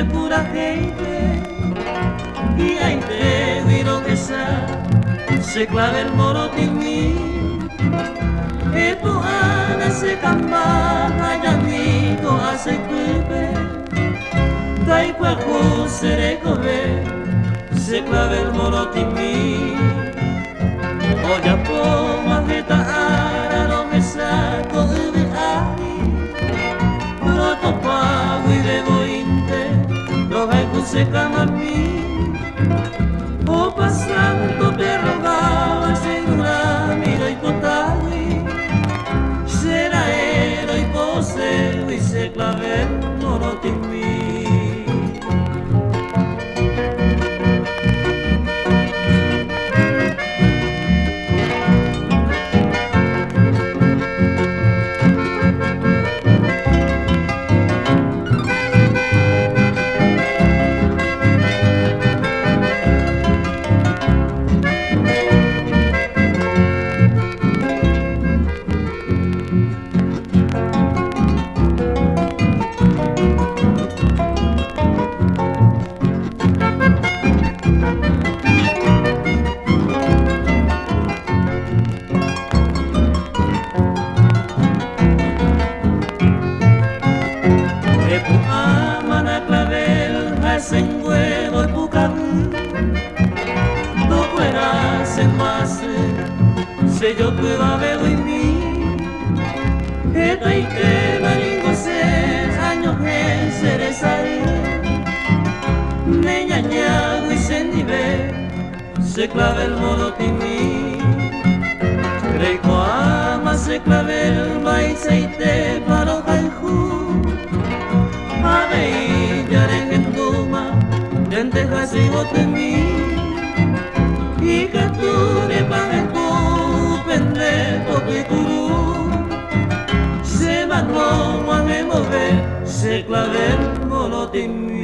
de pura gente y hay te guiro que se clave el morotimí esto ana se cambana y amigo hace cuipe dai cuerpo se recoge se clave el morotimí oya po majeta ara no me saco de ahí no topa y de bointe los haikus se caman mí o pasando perro gaba se dura miro y potawi será héroe y poseo y se clave el morotimí. En huevo y pucarú, no puedas en más, se yo pueda ver en mí, esta y que maringo se años que será ahí, niña ñago y se nive, se clave el morotimí, reico ama se clave el maíz y te paro caijú, a ver lentejas y botemí y que tú de pan tu pendejo tu curú se mandó a me mover se clave el morotimí.